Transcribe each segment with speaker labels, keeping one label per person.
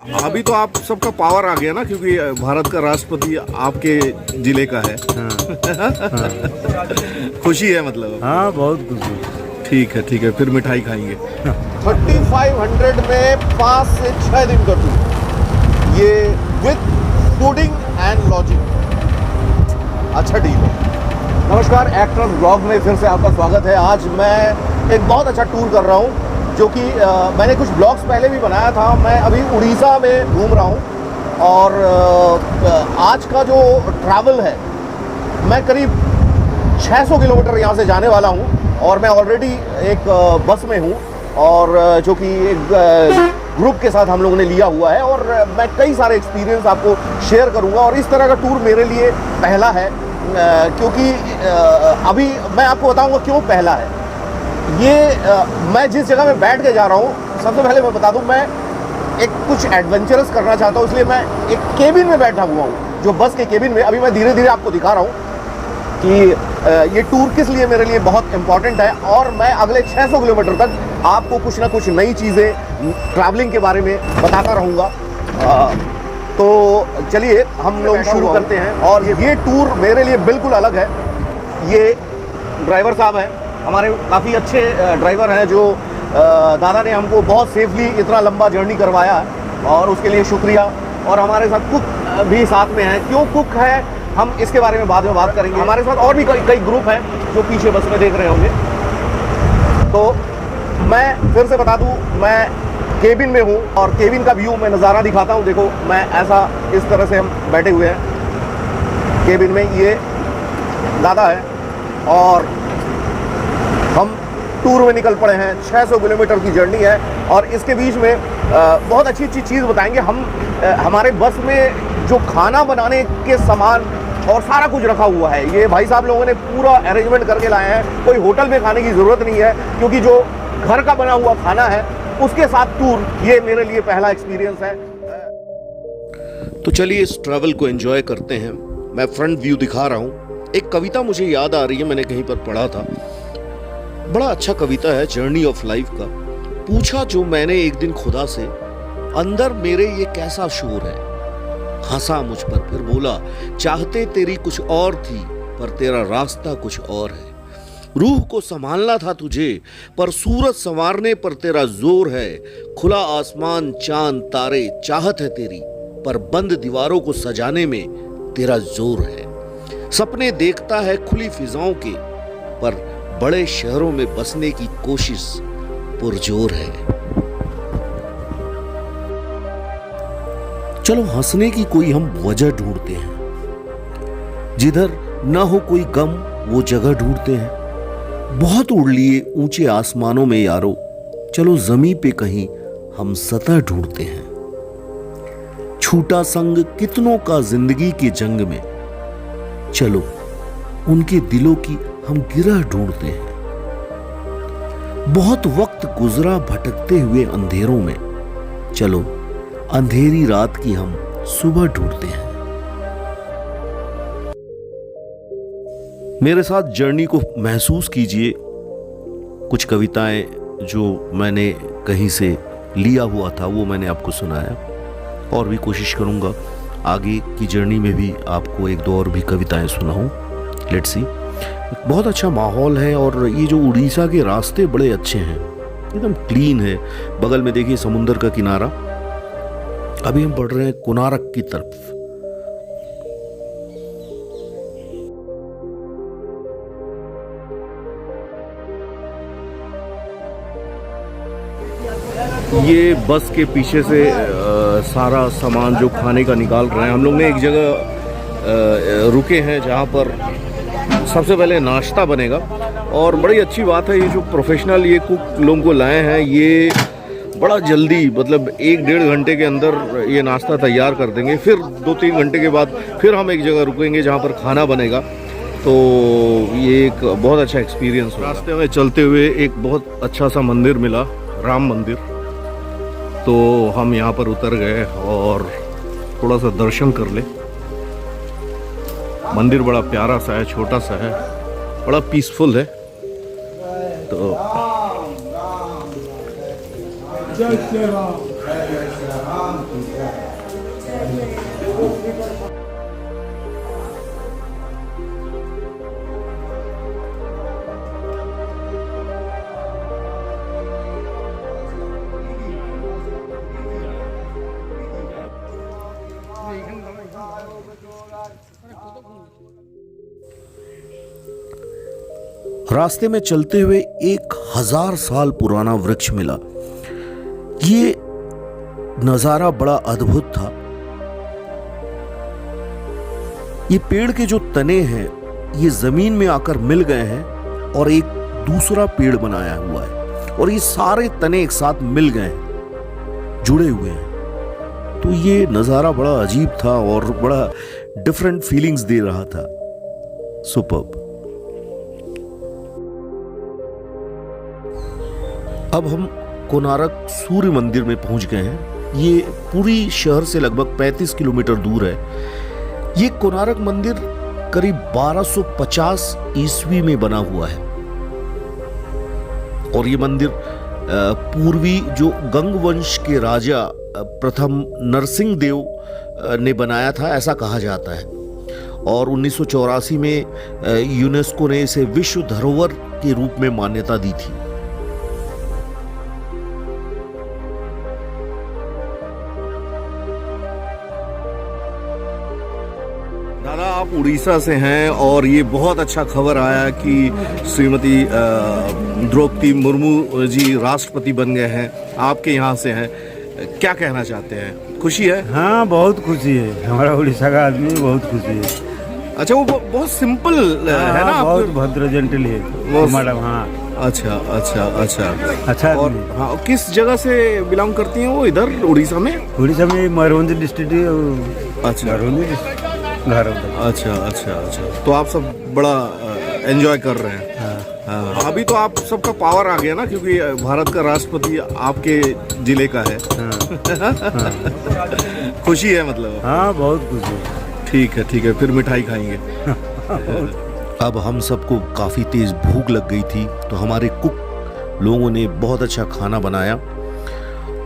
Speaker 1: अभी तो आप सबका पावर आ गया ना, क्योंकि भारत का राष्ट्रपति आपके जिले का है। खुशी है मतलब?
Speaker 2: हाँ, बहुत खुशी।
Speaker 1: ठीक है, फिर मिठाई खाएंगे।
Speaker 3: 3500 में 5 से 6 दिन का टूर, ये विथ फूडिंग एंड लॉजिंग। अच्छा डील है। नमस्कार, एक्टर्स ब्लॉग में फिर से आपका स्वागत है। आज मैं एक बहुत अच्छा टूर कर रहा हूँ, जो कि मैंने कुछ ब्लॉग्स पहले भी बनाया था। मैं अभी उड़ीसा में घूम रहा हूँ और आज का जो ट्रैवल है, मैं करीब 600 किलोमीटर यहाँ से जाने वाला हूँ और मैं ऑलरेडी एक बस में हूँ, और जो कि एक ग्रुप के साथ हम लोगों ने लिया हुआ है, और मैं कई सारे एक्सपीरियंस आपको शेयर करूँगा। और इस तरह का टूर मेरे लिए पहला है, क्योंकि अभी मैं आपको बताऊँगा क्यों पहला है। ये मैं जिस जगह में बैठ के जा रहा हूँ, सबसे पहले मैं बता दूँ, मैं एक कुछ एडवेंचरस करना चाहता हूँ, इसलिए मैं एक केबिन में बैठा हुआ हूँ, जो बस के केबिन में। अभी मैं धीरे धीरे आपको दिखा रहा हूँ कि ये टूर किस लिए मेरे लिए बहुत इंपॉर्टेंट है, और मैं अगले 600 किलोमीटर तक आपको कुछ ना कुछ नई चीज़ें ट्रैवलिंग के बारे में बताता रहूँगा। तो चलिए हम लोग शुरू करते हैं। और ये टूर मेरे लिए बिल्कुल अलग है। ये ड्राइवर साहब हैं, हमारे काफ़ी अच्छे ड्राइवर हैं, जो दादा ने हमको बहुत सेफली इतना लंबा जर्नी करवाया, और उसके लिए शुक्रिया। और हमारे साथ कुक भी साथ में है। क्यों कुक है, हम इसके बारे में बाद में बात करेंगे। हमारे साथ और भी कई ग्रुप हैं जो पीछे बस में देख रहे होंगे। तो मैं फिर से बता दूं, मैं केबिन में हूं, और केबिन का व्यू मैं नज़ारा दिखाता हूं। देखो, मैं ऐसा इस तरह से हम बैठे हुए हैं केबिन में। ये दादा है और हम टूर में निकल पड़े हैं। 600 किलोमीटर की जर्नी है, और इसके बीच में बहुत अच्छी चीज़ बताएंगे हम। हमारे बस में जो खाना बनाने के सामान और सारा कुछ रखा हुआ है, ये भाई साहब लोगों ने पूरा अरेंजमेंट करके लाए हैं। कोई होटल में खाने की ज़रूरत नहीं है, क्योंकि जो घर का बना हुआ खाना है उसके साथ टूर, ये मेरे लिए पहला एक्सपीरियंस है।
Speaker 1: तो चलिए इस ट्रैवल को एंजॉय करते हैं। मैं फ्रंट व्यू दिखा रहा हूँ। एक कविता मुझे याद आ रही है, मैंने कहीं पर पढ़ा था। बड़ा अच्छा कविता है, जर्नी ऑफ लाइफ का। पूछा जो मैंने एक दिन खुदा से, अंदर मेरे ये कैसा शोर है। हंसा मुझ पर, फिर बोला, चाहते तेरी कुछ और थी, पर तेरा रास्ता कुछ और है। रूह को संभालना था तुझे, पर सूरज संवारने पर तेरा जोर है। खुला आसमान, चांद, तारे, चाहत है तेरी, पर बंद दीवारों को सजाने में तेरा जोर है। सपने देखता है खुली फिजाओं के, पर बड़े शहरों में बसने की कोशिश पुरजोर है। चलो हंसने की कोई हम वजह ढूंढते हैं, जिधर ना हो कोई गम वो जगह ढूंढते हैं। बहुत उड़ लिए ऊंचे आसमानों में यारो, चलो जमीन पे कहीं हम सतह ढूंढते हैं। छूटा संग कितनों का जिंदगी की जंग में, चलो उनके दिलों की हम गिरह ढूंढते हैं। बहुत वक्त गुजरा भटकते हुए अंधेरों में, चलो अंधेरी रात की हम सुबह ढूंढते हैं। मेरे साथ जर्नी को महसूस कीजिए। कुछ कविताएं जो मैंने कहीं से लिया हुआ था वो मैंने आपको सुनाया, और भी कोशिश करूंगा आगे की जर्नी में भी आपको एक दो और भी कविताएं सुनाऊं। Let's see. बहुत अच्छा माहौल है, और ये जो उड़ीसा के रास्ते बड़े अच्छे हैं, एकदम क्लीन है। बगल में देखिए समुंदर का किनारा। अभी हम बढ़ रहे हैं कोणार्क की तरफ। ये बस के पीछे से सारा सामान जो खाने का निकाल रहे हैं। हम लोग ने एक जगह रुके हैं जहाँ पर सबसे पहले नाश्ता बनेगा, और बड़ी अच्छी बात है, ये जो प्रोफेशनल ये कुक लोगों को लाए हैं, ये बड़ा जल्दी, मतलब 1-1.5 घंटे के अंदर ये नाश्ता तैयार कर देंगे। फिर 2-3 घंटे के बाद फिर हम एक जगह रुकेंगे जहाँ पर खाना बनेगा। तो ये एक बहुत अच्छा एक्सपीरियंस होगा। रास्ते में चलते हुए एक बहुत अच्छा सा मंदिर मिला, राम मंदिर। तो हम यहाँ पर उतर गए और थोड़ा सा दर्शन कर ले। मंदिर बड़ा प्यारा सा है, छोटा सा है, बड़ा पीसफुल है। तो
Speaker 4: जय श्री राम।
Speaker 1: रास्ते में चलते हुए 1000 साल पुराना वृक्ष मिला। ये नजारा बड़ा अद्भुत था। ये पेड़ के जो तने हैं ये जमीन में आकर मिल गए हैं और एक दूसरा पेड़ बनाया हुआ है, और ये सारे तने एक साथ मिल गए हैं, जुड़े हुए हैं। तो ये नजारा बड़ा अजीब था और बड़ा डिफरेंट फीलिंग्स दे रहा था। सुपर्ब। अब हम कोणार्क सूर्य मंदिर में पहुंच गए हैं। ये पूरी शहर से लगभग 35 किलोमीटर दूर है। ये कोणार्क मंदिर करीब 1250 ईस्वी में बना हुआ है, और ये मंदिर पूर्वी जो गंग वंश के राजा प्रथम नरसिंह देव ने बनाया था, ऐसा कहा जाता है। और 1984 में यूनेस्को ने इसे विश्व धरोहर के रूप में मान्यता दी थी। दादा, आप उड़ीसा से हैं और ये बहुत अच्छा खबर आया कि श्रीमती द्रौपदी मुर्मू जी राष्ट्रपति बन गए हैं, आपके यहाँ से हैं। क्या कहना चाहते हैं? खुशी है?
Speaker 2: हाँ, बहुत खुशी है। हमारा उड़ीसा का आदमी बहुत खुशी है।
Speaker 1: अच्छा, वो बहुत सिंपल है ना?
Speaker 2: बहुत भद्र जेंटल है वो मैडम। हाँ,
Speaker 1: अच्छा अच्छा अच्छा
Speaker 2: अच्छा।
Speaker 1: और हाँ, किस जगह से बिलोंग करती हैं वो इधर उड़ीसा में?
Speaker 2: उड़ीसा में मयूरभंज डिस्ट्रिक्ट।
Speaker 1: अच्छा,
Speaker 2: मयूरभंज घर।
Speaker 1: अच्छा अच्छा अच्छा। तो आप सब बड़ा एंजॉय कर रहे हैं। हाँ। अभी तो आप सबका पावर आ गया ना, क्योंकि भारत का राष्ट्रपति आपके जिले का है। खुशी है मतलब?
Speaker 2: हाँ, बहुत खुशी है।
Speaker 1: ठीक है, फिर मिठाई खाएंगे। अब हम सबको काफ़ी तेज़ भूख लग गई थी, तो हमारे कुक लोगों ने बहुत अच्छा खाना बनाया,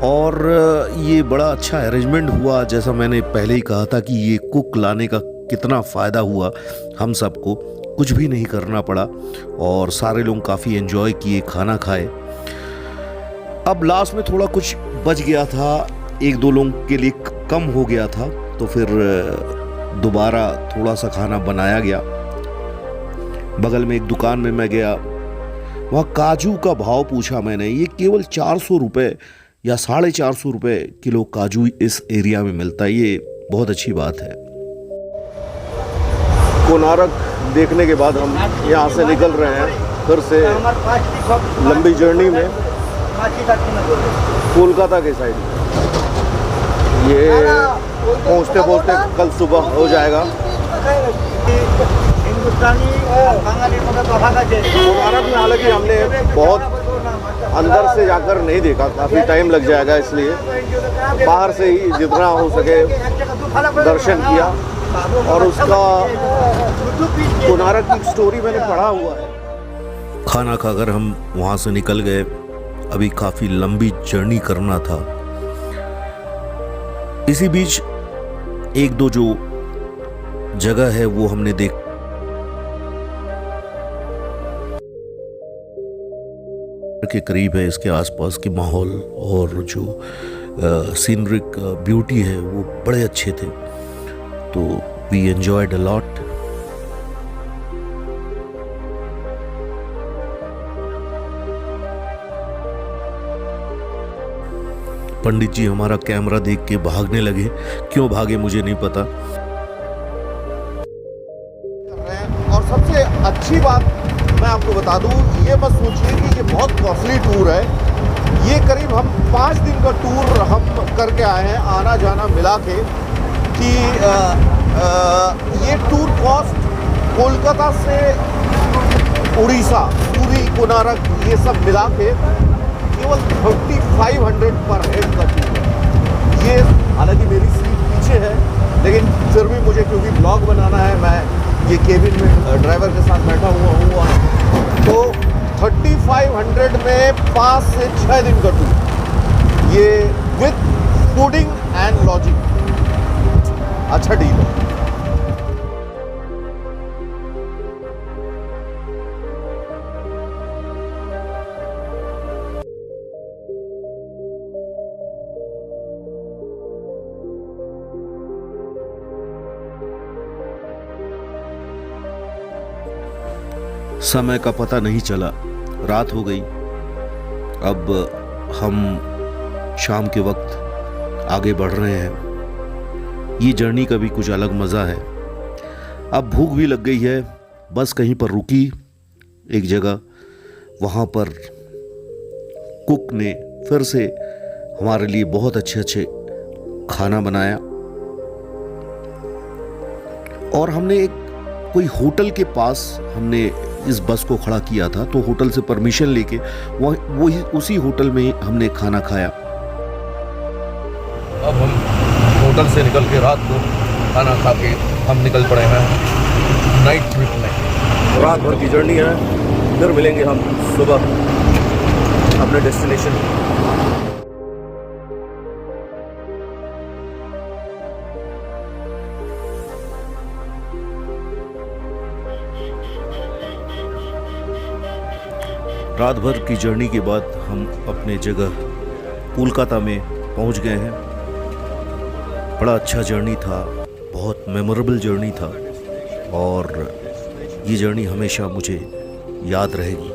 Speaker 1: और ये बड़ा अच्छा अरेंजमेंट हुआ। जैसा मैंने पहले ही कहा था कि ये कुक लाने का कितना फ़ायदा हुआ, हम सबको कुछ भी नहीं करना पड़ा और सारे लोग काफ़ी एंजॉय किए, खाना खाए। अब लास्ट में थोड़ा कुछ बच गया था, 1-2 लोगों के लिए कम हो गया था, तो फिर दोबारा थोड़ा सा खाना बनाया गया। बगल में एक दुकान में मैं गया, वहाँ काजू का भाव पूछा मैंने। ये केवल 400 रुपये या 450 रुपये किलो काजू इस एरिया में मिलता है। ये बहुत अच्छी बात है। कोणार्क देखने के बाद हम यहाँ से निकल रहे हैं फिर से लंबी जर्नी में कोलकाता के साइड। ये पहुँचते पहुँचते कल सुबह हो जाएगा। कोणार्क में हालांकि हमने बहुत अंदर से जाकर नहीं देखा, काफ़ी टाइम लग जाएगा, इसलिए बाहर से ही जितना हो सके दर्शन किया। और उसका कोणार्क की स्टोरी मैंने पढ़ा हुआ है। खाना खाकर हम वहाँ से निकल गए। अभी काफ़ी लंबी जर्नी करना था। इसी बीच 1-2 जो जगह है वो हमने देख के करीब है, इसके आसपास के माहौल और जो सीनरिक ब्यूटी है वो बड़े अच्छे थे, तो वी एंजॉयड अ लॉट। पंडित जी हमारा कैमरा देख के भागने लगे, क्यों भागे मुझे नहीं पता। और सबसे अच्छी बात मैं आपको बता दूं, ये मत सोचिए कि ये बहुत कॉस्टली टूर है। ये करीब हम 5 दिन का टूर हम करके आए हैं, आना जाना मिला के, कि ये टूर कॉस्ट कोलकाता से उड़ीसा, पूरी कोणार्क, ये सब मिला के केवल 3500 पर हेड का टूर है। ये हालांकि मेरी सीट पीछे है, लेकिन फिर भी मुझे क्योंकि ब्लॉग बनाना है, मैं ये केबिन में ड्राइवर के साथ बैठा हुआ तो 3500 में 5 से 6 दिन का टूर, ये विथ
Speaker 3: फूडिंग एंड लॉजिंग। अच्छा डील है।
Speaker 1: समय का पता नहीं चला, रात हो गई। अब हम शाम के वक्त आगे बढ़ रहे हैं। ये जर्नी का भी कुछ अलग मज़ा है। अब भूख भी लग गई है। बस कहीं पर रुकी एक जगह, वहाँ पर कुक ने फिर से हमारे लिए बहुत अच्छे अच्छे खाना बनाया और हमने एक कोई होटल के पास हमने इस बस को खड़ा किया था, तो होटल से परमिशन लेके वही उसी होटल में हमने खाना खाया।
Speaker 4: अब हम होटल से निकल के रात को खाना खा के हम निकल पड़े हैं नाइट ट्रिप में। रात भर की जर्नी है, फिर मिलेंगे हम सुबह अपने डेस्टिनेशन।
Speaker 1: रात भर की जर्नी के बाद हम अपने जगह कोलकाता में पहुंच गए हैं। बड़ा अच्छा जर्नी था, बहुत मेमोरेबल जर्नी था और ये जर्नी हमेशा मुझे याद रहेगी।